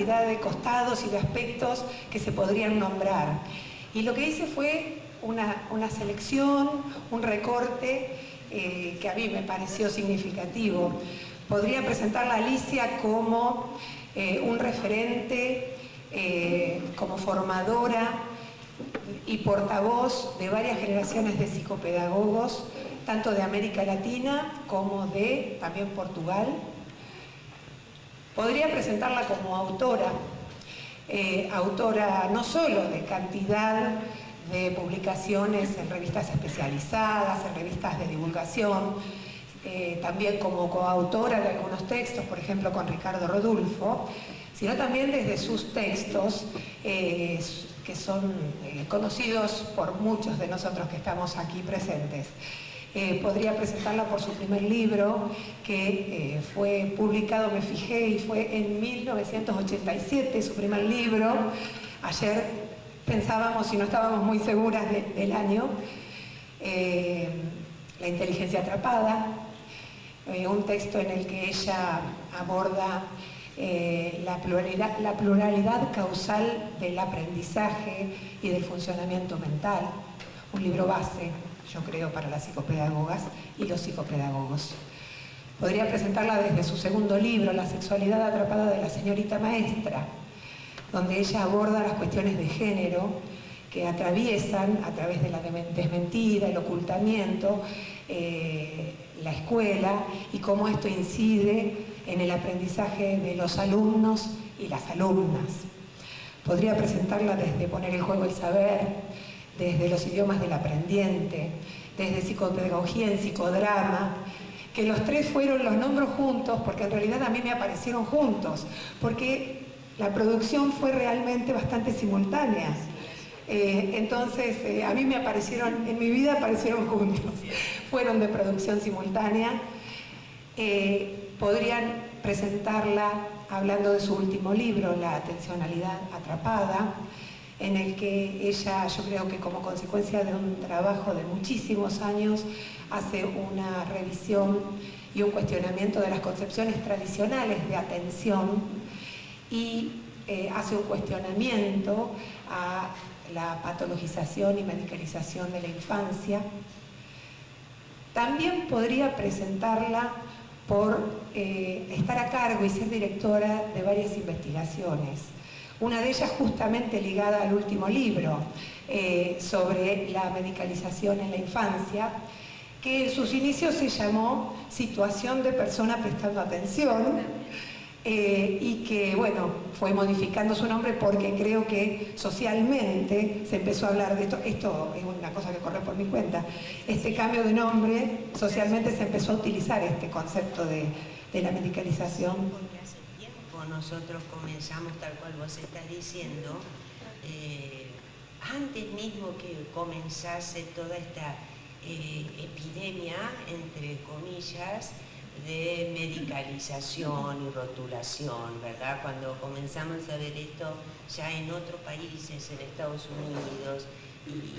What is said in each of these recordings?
cantidad de costados y de aspectos que se podrían nombrar. Y lo que hice fue una selección, un recorte que a mí me pareció significativo. Podría presentarla a Alicia como un referente, como formadora y portavoz de varias generaciones de psicopedagogos, tanto de América Latina como de también Portugal. Podría presentarla como autora, autora no solo de cantidad de publicaciones en revistas especializadas, en revistas de divulgación, también como coautora de algunos textos, por ejemplo con Ricardo Rodulfo, sino también desde sus textos que son conocidos por muchos de nosotros que estamos aquí presentes. Podría presentarla por su primer libro, que fue publicado, me fijé, y fue en 1987, su primer libro. Ayer pensábamos y no estábamos muy seguras del año. La inteligencia atrapada, un texto en el que ella aborda la pluralidad causal del aprendizaje y del funcionamiento mental, un libro base, yo creo, para las psicopedagogas y los psicopedagogos. Podría presentarla desde su segundo libro, La sexualidad atrapada de la señorita maestra, donde ella aborda las cuestiones de género que atraviesan, a través de la desmentida, el ocultamiento, la escuela, y cómo esto incide en el aprendizaje de los alumnos y las alumnas. Podría presentarla desde Poner en juego el saber, desde los idiomas del aprendiente, desde psicopedagogía en psicodrama, que los tres los nombro juntos porque en realidad a mí me aparecieron juntos, porque la producción fue realmente bastante simultánea. Entonces, a mí en mi vida aparecieron juntos, fueron de producción simultánea. Podrían presentarla hablando de su último libro, La atencionalidad atrapada, en el que ella, yo creo que como consecuencia de un trabajo de muchísimos años, hace una revisión y un cuestionamiento de las concepciones tradicionales de atención y hace un cuestionamiento a la patologización y medicalización de la infancia. También podría presentarla por estar a cargo y ser directora de varias investigaciones. Una de ellas justamente ligada al último libro, sobre la medicalización en la infancia, que en sus inicios se llamó Situación de persona prestando atención, y que, bueno, fue modificando su nombre porque creo que socialmente se empezó a hablar de esto. Esto es una cosa que corre por mi cuenta. Este cambio de nombre, socialmente se empezó a utilizar este concepto de la medicalización. Porque hace tiempo nosotros comenzamos, tal cual vos estás diciendo, antes mismo que comenzase toda esta epidemia, entre comillas, de medicalización y rotulación, ¿verdad? Cuando comenzamos a ver esto ya en otros países, en Estados Unidos, y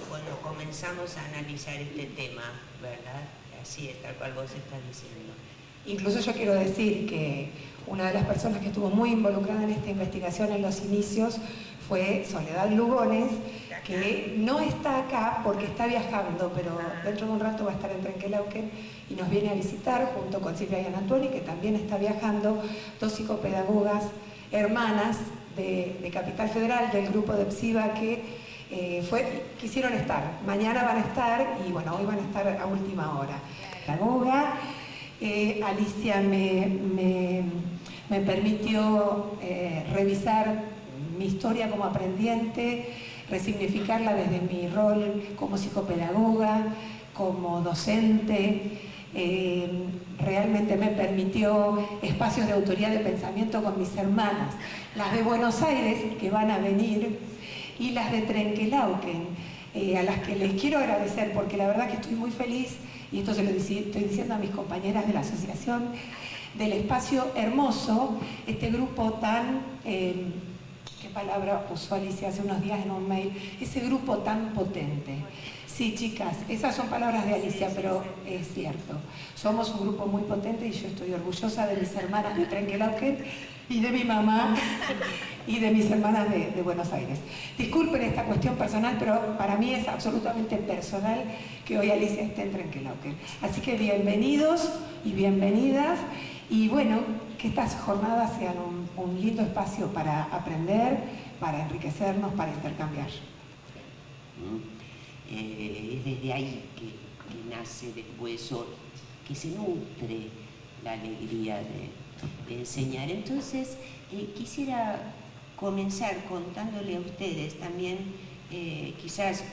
bueno, comenzamos a analizar este tema, ¿verdad? Así es, tal cual vos estás diciendo. Incluso yo quiero decir que una de las personas que estuvo muy involucrada en esta investigación en los inicios fue Soledad Lugones, que no está acá porque está viajando, pero dentro de un rato va a estar en Trenquelauquen y nos viene a visitar junto con Silvia Iannantoni, que también está viajando, dos psicopedagogas hermanas de Capital Federal, del grupo de PSIVA, que quisieron estar. Mañana van a estar y bueno, hoy van a estar a última hora. Pedagoga, Alicia me permitió revisar mi historia como aprendiente, resignificarla desde mi rol como psicopedagoga, como docente. Realmente me permitió espacios de autoría de pensamiento con mis hermanas, las de Buenos Aires, que van a venir, y las de Trenquelauquen, a las que les quiero agradecer, porque la verdad que estoy muy feliz, y esto se lo estoy diciendo a mis compañeras de la asociación, del espacio hermoso, este grupo tan, que qué palabra usó Alicia hace unos días en un mail, ese grupo tan potente. Sí, chicas, esas son palabras de Alicia, pero es cierto. Somos un grupo muy potente y yo estoy orgullosa de mis hermanas de Trenquelauquen y de mi mamá y de mis hermanas de Buenos Aires. Disculpen esta cuestión personal, pero para mí es absolutamente personal que hoy Alicia esté en Trenquelauquen. Así que bienvenidos y bienvenidas. Y bueno, que estas jornadas sean un lindo espacio para aprender, para enriquecernos, para intercambiar. Es desde ahí que nace después, o que se nutre la alegría de enseñar. Entonces, quisiera comenzar contándole a ustedes también, quizás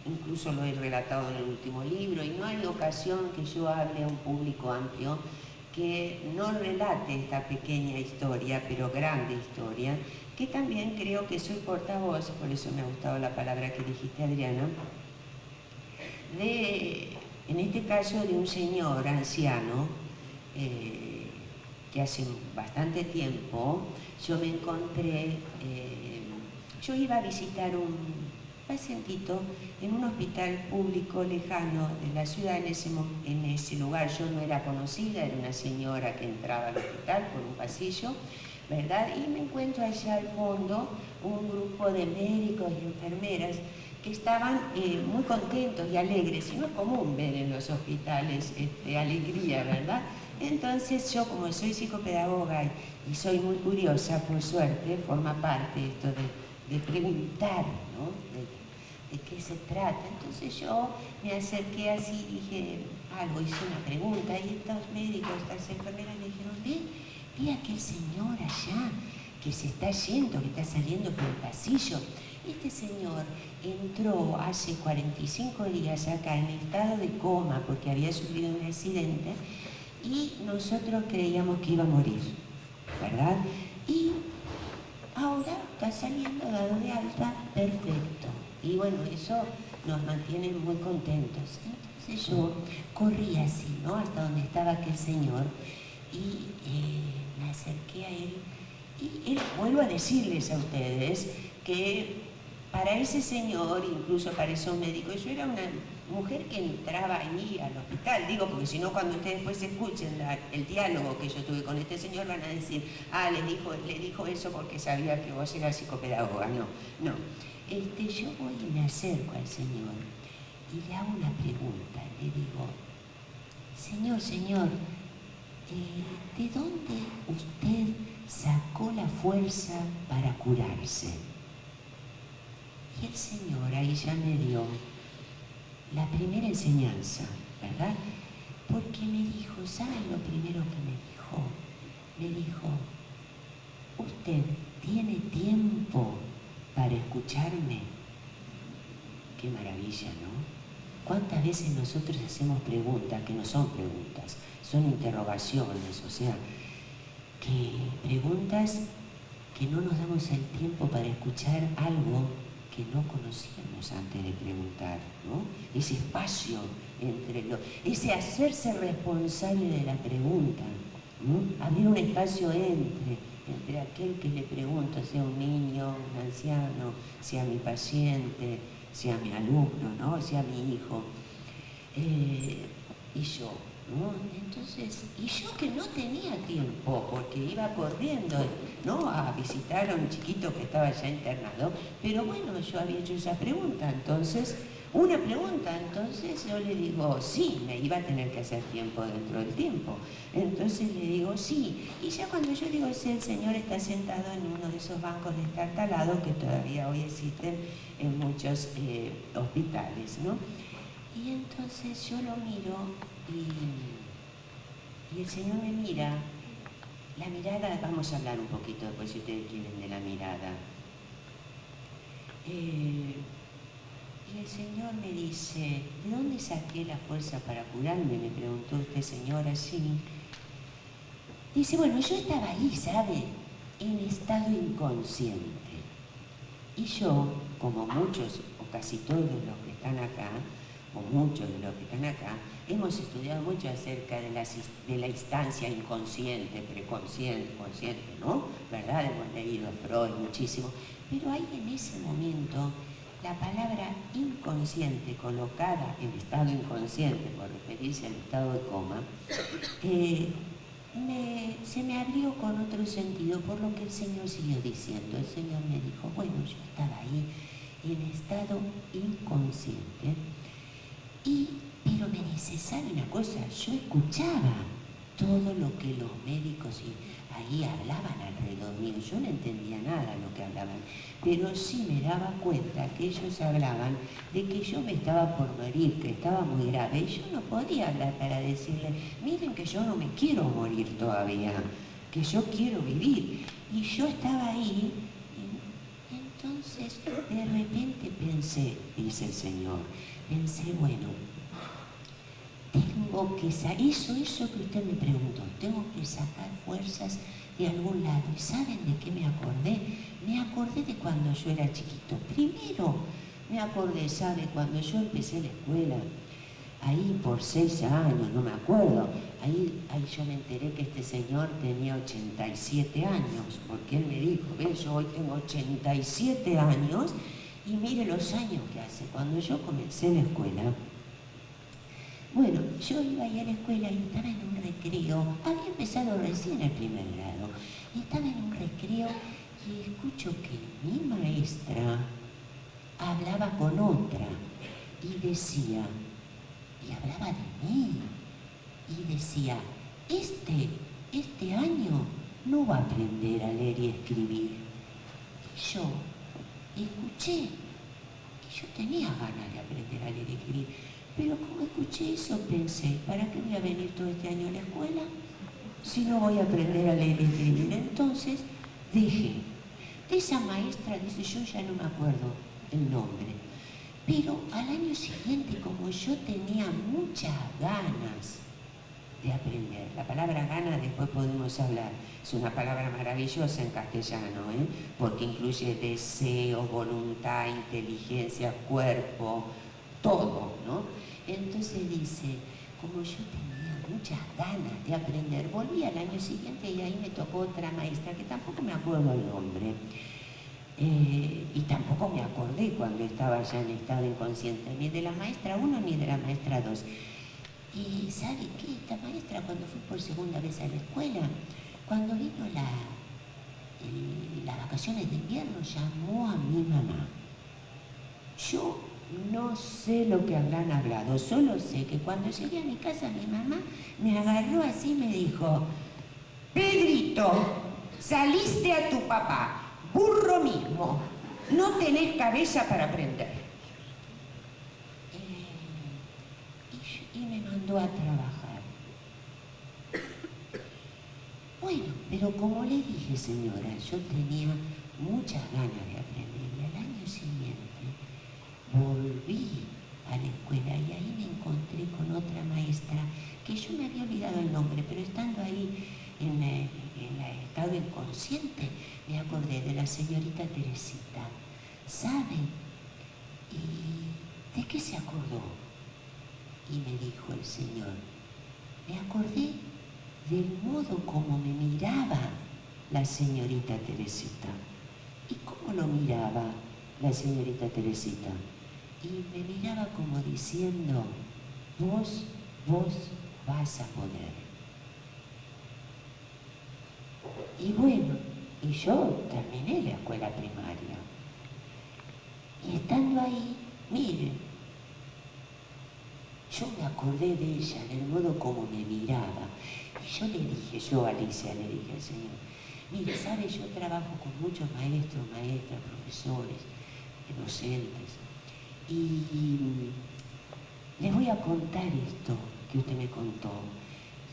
incluso lo he relatado en el último libro, y no hay ocasión que yo hable a un público amplio que no relate esta pequeña historia, pero grande historia, que también creo que soy portavoz, por eso me ha gustado la palabra que dijiste, Adriana, en este caso de un señor anciano, que hace bastante tiempo yo me encontré, yo iba a visitar un pacientito en un hospital público lejano de la ciudad. En ese lugar yo no era conocida, era una señora que entraba al hospital por un pasillo, ¿verdad? Y me encuentro allá al fondo un grupo de médicos y enfermeras que estaban muy contentos y alegres, y no es común ver en los hospitales alegría, ¿verdad? Entonces yo, como soy psicopedagoga y soy muy curiosa, por suerte, forma parte esto de preguntar, ¿no? De qué se trata. Entonces yo me acerqué así, dije algo, hice una pregunta, y estos médicos, estas enfermeras me dijeron, ve a aquel señor allá que se está yendo, que está saliendo por el pasillo. Este señor entró hace 45 días acá en estado de coma porque había sufrido un accidente y nosotros creíamos que iba a morir, ¿verdad? Y ahora está saliendo dado de alta, perfecto. Y bueno, eso nos mantiene muy contentos. Entonces yo corrí así, ¿no? Hasta donde estaba aquel señor y me acerqué a él. Y vuelvo a decirles a ustedes que para ese señor, incluso para esos médicos, yo era una mujer que entraba ahí al hospital, digo, porque si no, cuando ustedes después escuchen el diálogo que yo tuve con este señor, van a decir, le dijo eso porque sabía que vos eras psicopedagoga. No. Yo voy y me acerco al señor y le hago una pregunta, le digo, señor, ¿de dónde usted sacó la fuerza para curarse? Y el señor ahí ya me dio la primera enseñanza, ¿verdad? Porque me dijo, ¿saben lo primero que me dijo? Me dijo, ¿usted tiene tiempo para escucharme? Qué maravilla, ¿no? ¿Cuántas veces nosotros hacemos preguntas que no son preguntas, son interrogaciones, o sea, que preguntas que no nos damos el tiempo para escuchar algo que no conocíamos antes de preguntar, ¿no? Ese espacio ese hacerse responsable de la pregunta, ¿no? Abrir un espacio entre aquel que le pregunta, sea un niño, un anciano, sea mi paciente, sea mi alumno, ¿no? Sea mi hijo, y yo, ¿no? Entonces, y yo que no tenía tiempo, porque iba corriendo, ¿no? A visitar a un chiquito que estaba ya internado, pero bueno, yo había hecho esa pregunta, entonces yo le digo, sí, me iba a tener que hacer tiempo dentro del tiempo, entonces le digo, sí, y ya cuando yo digo, sí, el señor está sentado en uno de esos bancos destartalados que todavía hoy existen en muchos hospitales, ¿no? Y entonces yo lo miro y el señor me mira. La mirada, vamos a hablar un poquito después si ustedes quieren de la mirada. Y el señor me dice, ¿de dónde saqué la fuerza para curarme? Me preguntó este señor así. Dice, bueno, yo estaba ahí, ¿sabe? En estado inconsciente. Y yo, como muchos o casi todos los que están acá, o muchos de los que están acá, hemos estudiado mucho acerca de la instancia inconsciente, preconsciente, consciente, ¿no? ¿Verdad? Hemos leído Freud muchísimo, pero ahí en ese momento la palabra inconsciente colocada en estado inconsciente, por referirse al estado de coma, se me abrió con otro sentido, por lo que el Señor siguió diciendo. El Señor me dijo, bueno, yo estaba ahí en estado inconsciente, pero me dice, ¿sabe una cosa? Yo escuchaba todo lo que los médicos ahí hablaban alrededor mío. Yo no entendía nada de lo que hablaban, pero sí me daba cuenta que ellos hablaban de que yo me estaba por morir, que estaba muy grave, y yo no podía hablar para decirle, miren que yo no me quiero morir todavía, que yo quiero vivir. Y yo estaba ahí, y entonces de repente pensé, dice el Señor, pensé, bueno, tengo que eso que usted me preguntó, tengo que sacar fuerzas de algún lado. ¿Y saben de qué me acordé? Me acordé de cuando yo era chiquito. Primero me acordé, ¿sabe? Cuando yo empecé la escuela, ahí por 6 años, no me acuerdo, ahí yo me enteré que este señor tenía 87 años, porque él me dijo, ¿ves? Yo hoy tengo 87 años y mire los años que hace. Cuando yo comencé la escuela, bueno, yo iba ahí a la escuela y estaba en un recreo, había empezado recién el primer grado, y estaba en un recreo y escucho que mi maestra hablaba con otra y decía, y hablaba de mí, y decía, este año no va a aprender a leer y escribir. Y yo escuché, y yo tenía ganas de aprender a leer y escribir, pero como escuché eso pensé, ¿para qué voy a venir todo este año a la escuela si no voy a aprender a leer y escribir? Entonces dije, de esa maestra, dice, yo ya no me acuerdo el nombre, pero al año siguiente, como yo tenía muchas ganas de aprender, la palabra ganas después podemos hablar, es una palabra maravillosa en castellano, porque incluye deseo, voluntad, inteligencia, cuerpo, todo, ¿no? Entonces dice, como yo tenía muchas ganas de aprender, volví al año siguiente y ahí me tocó otra maestra, que tampoco me acuerdo el nombre, y tampoco me acordé cuando estaba ya en estado inconsciente, ni de la maestra 1 ni de la maestra 2. Y ¿sabe qué? Esta maestra, cuando fui por segunda vez a la escuela, cuando vino las vacaciones de invierno, llamó a mi mamá. Yo no sé lo que habrán hablado, solo sé que cuando llegué a mi casa mi mamá me agarró así y me dijo, Pedrito, saliste a tu papá, burro mismo, no tenés cabeza para aprender. Y me mandó a trabajar. Bueno, pero como le dije, señora, yo tenía muchas ganas de aprender y al año siguiente volví a la escuela y ahí me encontré con otra maestra que yo me había olvidado el nombre, pero estando ahí en el estado inconsciente me acordé de la señorita Teresita. ¿Sabe? ¿Y de qué se acordó? Y me dijo el Señor, me acordé del modo como me miraba la señorita Teresita. ¿Y cómo lo miraba la señorita Teresita? Y me miraba como diciendo, vos vas a poder. Y bueno, y yo terminé la escuela primaria. Y estando ahí, miren, yo me acordé de ella, del modo como me miraba. Y yo le dije, yo a Alicia le dije al Señor, mire, ¿sabe? Yo trabajo con muchos maestros, maestras, profesores, docentes. Y les voy a contar esto que usted me contó.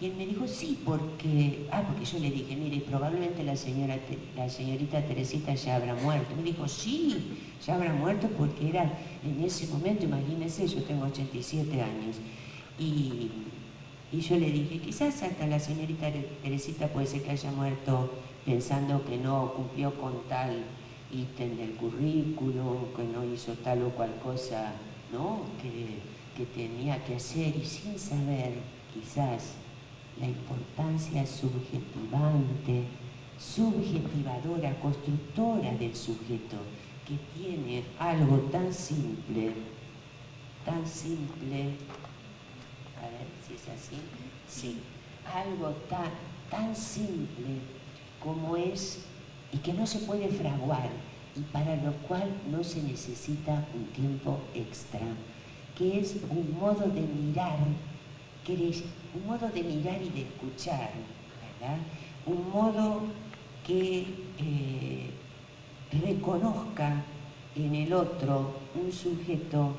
Y él me dijo, sí, porque yo le dije, mire, probablemente la señorita Teresita ya habrá muerto. Me dijo, sí, ya habrá muerto porque era en ese momento, imagínense, yo tengo 87 años. Y yo le dije, quizás hasta la señorita Teresita puede ser que haya muerto pensando que no cumplió con tal ítem del currículum, que no hizo tal o cual cosa, ¿no? Que que tenía que hacer y sin saber quizás la importancia subjetivante, subjetivadora, constructora del sujeto, que tiene algo tan simple, a ver si es así, sí, algo tan simple como es, y que no se puede fraguar, y para lo cual no se necesita un tiempo extra, que es un modo de mirar, un modo de mirar y de escuchar, ¿verdad? Un modo que reconozca en el otro un sujeto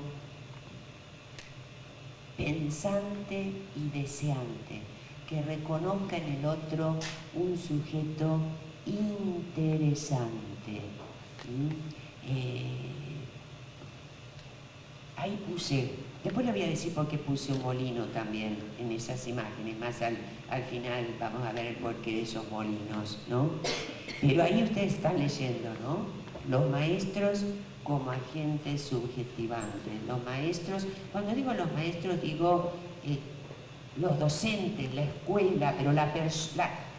pensante y deseante, que reconozca en el otro un sujeto interesante. Ahí puse, después le voy a decir por qué puse un molino también en esas imágenes, más al final vamos a ver el porqué de esos molinos, ¿no? Pero ahí ustedes están leyendo, ¿no? Los maestros como agentes subjetivantes. Los maestros, cuando digo los maestros digo los docentes, la escuela, pero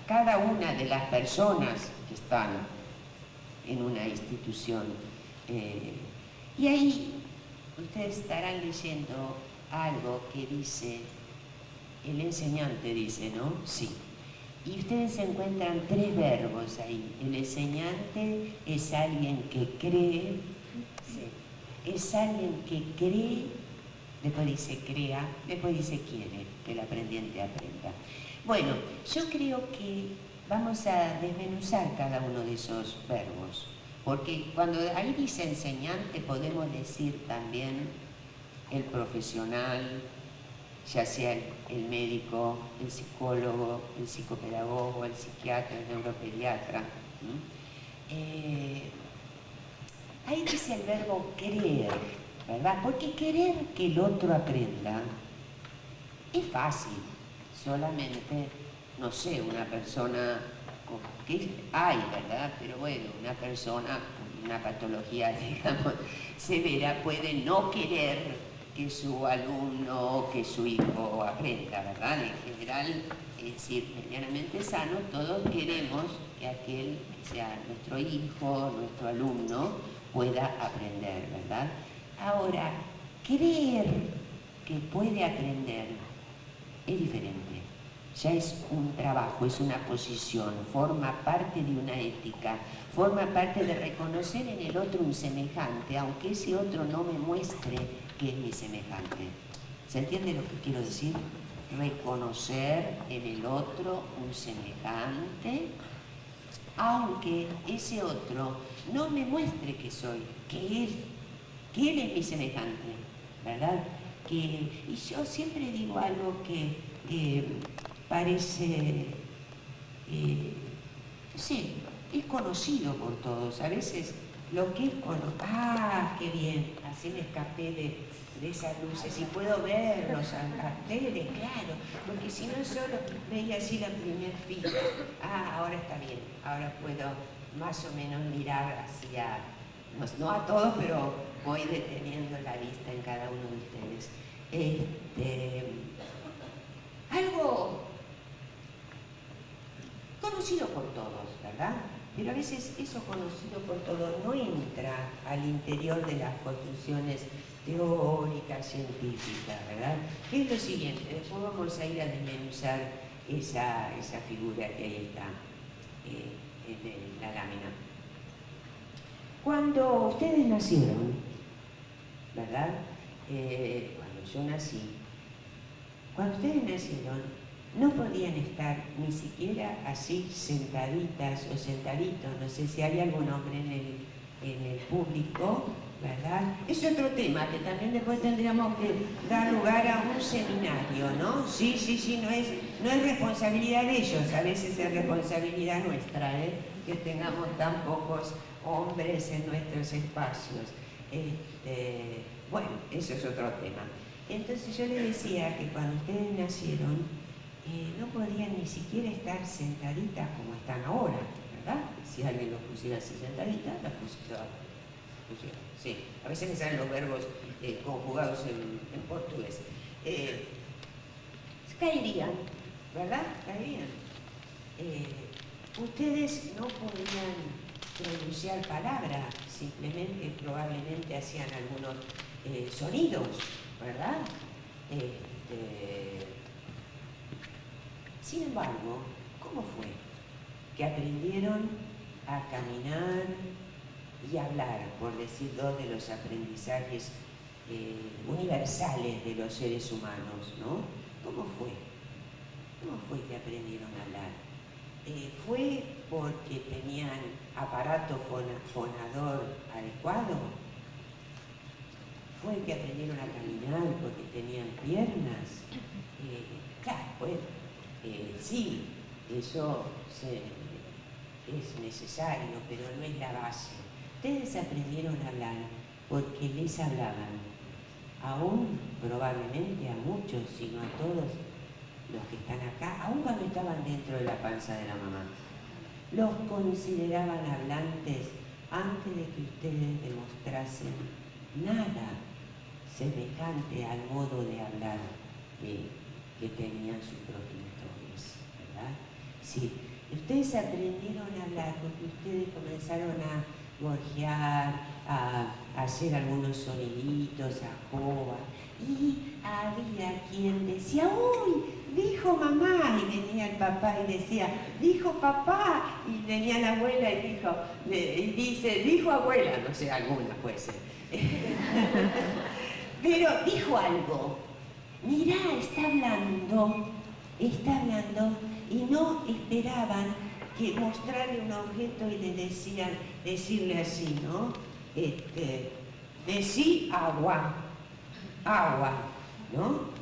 cada una de las personas que están en una institución. Y ahí ustedes estarán leyendo algo que dice, el enseñante dice, ¿no? Sí. Y ustedes encuentran 3 verbos ahí. El enseñante es alguien que cree, sí, es alguien que cree, después dice crea, después dice quiere, que el aprendiente aprenda. Bueno, yo creo que vamos a desmenuzar cada uno de esos verbos, porque cuando ahí dice enseñante podemos decir también el profesional, ya sea el médico, el psicólogo, el psicopedagogo, el psiquiatra, el neuropediatra. Ahí dice el verbo querer, ¿verdad? Porque querer que el otro aprenda es fácil, solamente, no sé, una persona que hay, ¿verdad? Pero bueno, una persona con una patología, digamos, severa puede no querer que su alumno o que su hijo aprenda, ¿verdad? En general, es decir, medianamente sano, todos queremos que aquel que sea nuestro hijo, nuestro alumno, pueda aprender, ¿verdad? Ahora, creer que puede aprender es diferente. Ya es un trabajo, es una posición, forma parte de una ética, forma parte de reconocer en el otro un semejante, aunque ese otro no me muestre que es mi semejante. ¿Se entiende lo que quiero decir? Reconocer en el otro un semejante, aunque ese otro no me muestre que soy, que él es mi semejante, ¿verdad? Y yo siempre digo algo que parece, sí, es conocido por todos. A veces lo que es conocido, qué bien, así me escapé de esas luces y puedo ver los carteles, claro, porque si no solo veía así la primera fila. Ahora está bien, ahora puedo más o menos mirar hacia, no a todos, pero voy deteniendo la vista en cada uno de ustedes. Algo conocido por todos, ¿verdad? Pero a veces eso conocido por todos no entra al interior de las construcciones teóricas, científicas, ¿verdad? Que es lo siguiente, después vamos a ir a desmenuzar esa figura que ahí está en la lámina. Cuando ustedes nacieron, ¿verdad? Cuando yo nací, cuando ustedes nacieron, no podían estar ni siquiera así sentaditas o sentaditos, no sé si hay algún hombre en el público, ¿verdad? Es otro tema que también después tendríamos que dar lugar a un seminario, ¿no? Sí, no es responsabilidad de ellos, a veces es responsabilidad nuestra, que tengamos tan pocos hombres en nuestros espacios. Bueno, eso es otro tema. Entonces yo les decía que cuando ustedes nacieron, no podían ni siquiera estar sentaditas como están ahora, ¿verdad? Si alguien los pusiera así sentaditas, las pusiera pusieron, sí. A veces me salen los verbos conjugados en portugués. Caerían, ¿verdad? Caerían. Ustedes no podían pronunciar palabras, simplemente probablemente hacían algunos sonidos, ¿verdad? Sin embargo, ¿cómo fue que aprendieron a caminar y hablar, por decir dos de los aprendizajes universales de los seres humanos, ¿no? ¿Cómo fue? ¿Cómo fue que aprendieron a hablar? ¿Fue porque tenían aparato fonador adecuado? ¿Fue que aprendieron a caminar porque tenían piernas? Claro, bueno, sí, eso es necesario, pero no es la base. Ustedes aprendieron a hablar porque les hablaban, aún probablemente a muchos, sino a todos los que están acá, aún cuando estaban dentro de la panza de la mamá. Los consideraban hablantes antes de que ustedes demostrasen nada semejante al modo de hablar que tenían sus progenitores, ¿verdad? Sí, ustedes aprendieron a hablar porque ustedes comenzaron a gorjear, a hacer algunos soniditos, a joa, y había quien decía, ¡uy! Dijo mamá, y venía el papá y decía, dijo papá, y venía la abuela y dice, dijo abuela, no sé, alguna puede ser. Pero dijo algo, mirá, está hablando, y no esperaban que mostrarle un objeto y le decirle así, ¿no? Decí agua, ¿no?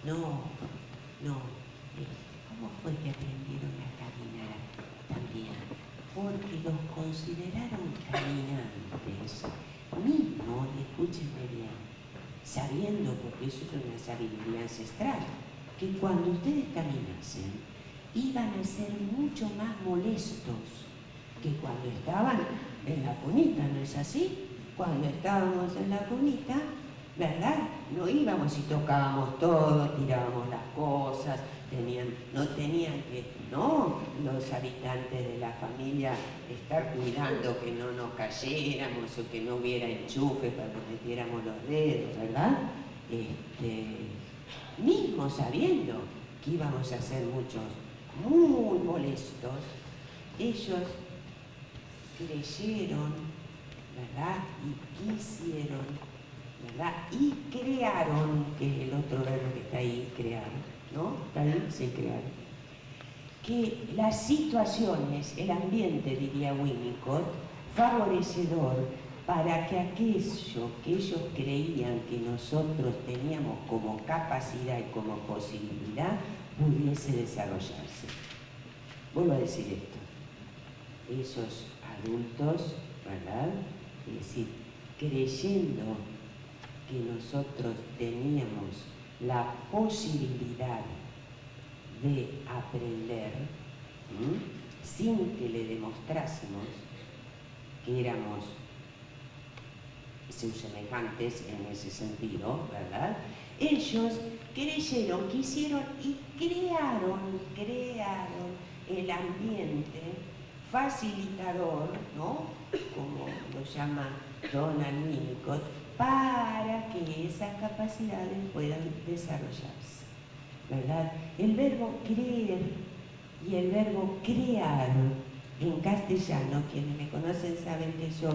No. ¿Cómo fue que aprendieron a caminar también? Porque los consideraron caminantes, mismos, escúchenme bien, sabiendo, porque eso es una sabiduría ancestral, que cuando ustedes caminasen, iban a ser mucho más molestos que cuando estaban en la cunita, ¿no es así? Cuando estábamos en la cunita, ¿verdad? No íbamos y tocábamos todo, tirábamos las cosas, no tenían que, no, los habitantes de la familia estar cuidando que no nos cayéramos o que no hubiera enchufe para que metiéramos los dedos, ¿verdad? Mismo sabiendo que íbamos a ser muchos muy molestos, ellos creyeron, ¿verdad? Y quisieron, ¿verdad? Y crearon, que es el otro verbo que está ahí, crear, ¿no? ¿Está bien? Sí, crear. Que las situaciones, el ambiente, diría Winnicott, favorecedor para que aquello que ellos creían que nosotros teníamos como capacidad y como posibilidad, pudiese desarrollarse. Vuelvo a decir esto. Esos adultos, ¿verdad? Es decir, creyendo que nosotros teníamos la posibilidad de aprender, sin que le demostrásemos que éramos sus semejantes en ese sentido, ¿verdad? Ellos creyeron, quisieron y crearon el ambiente facilitador, ¿no? Como lo llama Donald Winnicott, para que esas capacidades puedan desarrollarse, ¿verdad? El verbo creer y el verbo crear en castellano, quienes me conocen saben que yo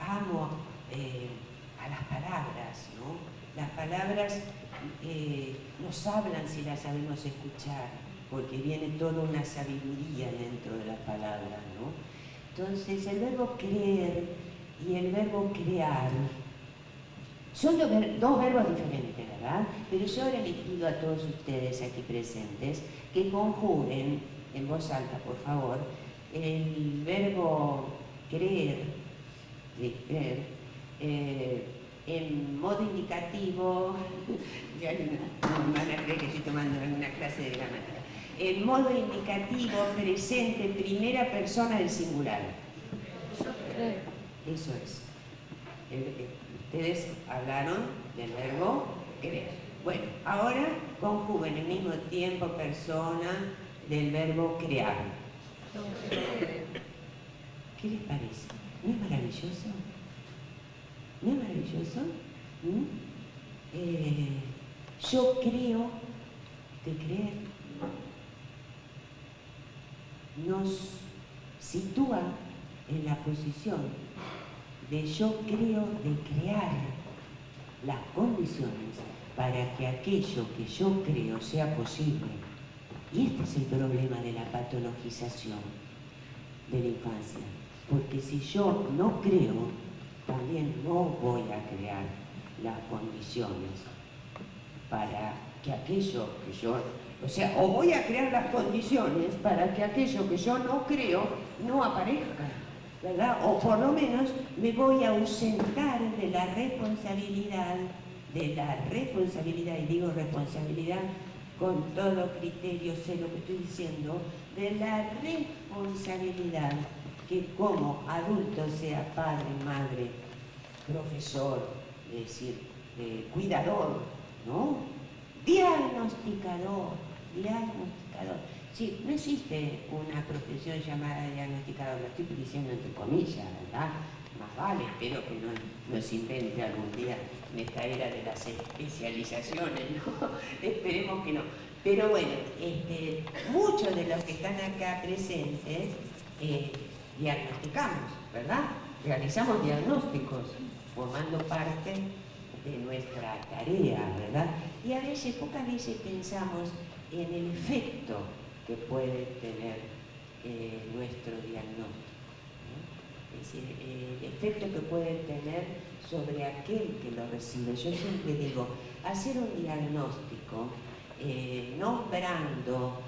amo a las palabras, ¿no? Las palabras nos hablan si las sabemos escuchar, porque viene toda una sabiduría dentro de las palabras, ¿no? Entonces, el verbo creer y el verbo crear son dos verbos diferentes, ¿verdad? Pero yo ahora les pido a todos ustedes aquí presentes que conjuguen en voz alta, por favor, el verbo creer, en modo indicativo, ya no van a creer que estoy tomando alguna clase de gramática, en modo indicativo presente, primera persona del singular. Eso es. Ustedes hablaron del verbo creer. Bueno, ahora conjuguen al mismo tiempo persona del verbo crear. ¿Qué les parece? ¿No es maravilloso? ¿No es maravilloso? Yo creo que creer nos sitúa en la posición de yo creo de crear las condiciones para que aquello que yo creo sea posible. Y este es el problema de la patologización de la infancia. Porque si yo no creo, también no voy a crear las condiciones para que aquello que yo... O sea, o voy a crear las condiciones para que aquello que yo no creo no aparezca, ¿verdad? O por lo menos me voy a ausentar de la responsabilidad, y digo responsabilidad con todo criterio, sé lo que estoy diciendo, de la responsabilidad que como adulto, sea padre, madre, profesor, es decir, cuidador, ¿no? Diagnosticador. Sí, no existe una profesión llamada diagnosticador, lo estoy diciendo entre comillas, ¿verdad? Más vale, espero que no se invente algún día en esta era de las especializaciones, ¿no? Esperemos que no. Pero bueno, muchos de los que están acá presentes diagnosticamos, ¿verdad? Realizamos diagnósticos, formando parte de nuestra tarea, ¿verdad? Y a veces, pocas veces pensamos en el efecto que puede tener nuestro diagnóstico, ¿no? Es decir, el efecto que puede tener sobre aquel que lo recibe. Yo siempre digo, hacer un diagnóstico nombrando,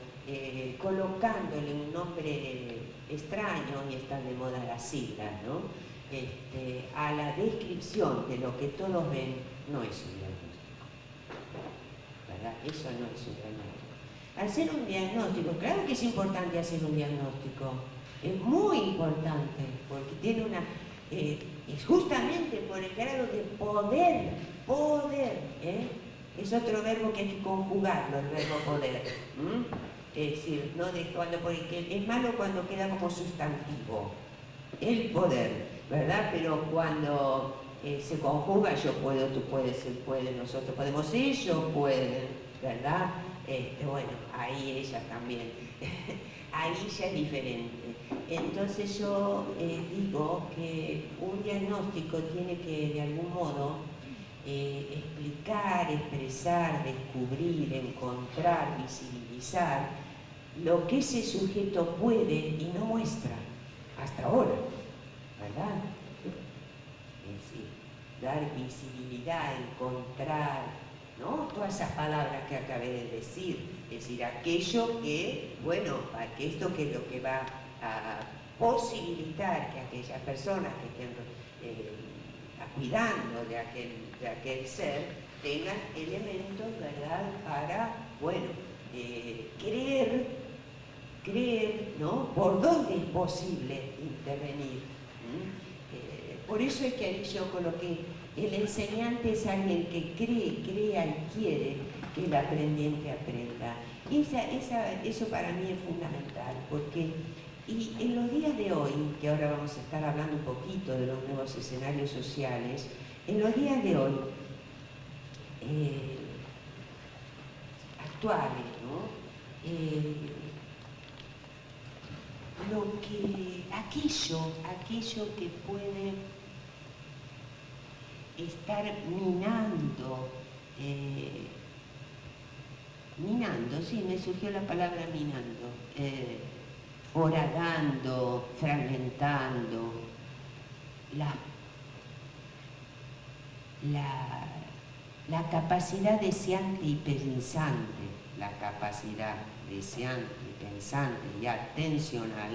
colocándole un nombre extraño, y están de moda las siglas, ¿no? A la descripción de lo que todos ven, no es un diagnóstico, ¿verdad? Eso no es un diagnóstico. Hacer un diagnóstico, claro que es importante hacer un diagnóstico, es muy importante, porque tiene una... es justamente por el grado de poder, es otro verbo que hay que conjugarlo, el verbo poder. Es decir, no de cuando, porque es malo cuando queda como sustantivo, el poder, ¿verdad? Pero cuando se conjuga, yo puedo, tú puedes, él puede, nosotros podemos, ellos pueden, ¿verdad? Bueno, ahí ella también, ahí ya es diferente. Entonces yo digo que un diagnóstico tiene que de algún modo explicar, expresar, descubrir, encontrar, visibilizar lo que ese sujeto puede y no muestra hasta ahora, ¿verdad? Es decir, dar visibilidad, encontrar, ¿no? Todas esas palabras que acabé de decir, es decir, aquello que, bueno, esto que es lo que va a posibilitar que aquellas personas que estén cuidando de aquel ser tengan elementos, ¿verdad?, para, bueno, creer, ¿no?, por dónde es posible intervenir. Por eso es que ahí yo coloqué, el enseñante es alguien que cree, crea y quiere que el aprendiente aprenda. Eso para mí es fundamental, porque y en los días de hoy, que ahora vamos a estar hablando un poquito de los nuevos escenarios sociales, en los días de hoy, actuales, ¿no? Aquello que puede estar minando, sí, me surgió la palabra minando, horadando, fragmentando la capacidad deseante y pensante, y atencional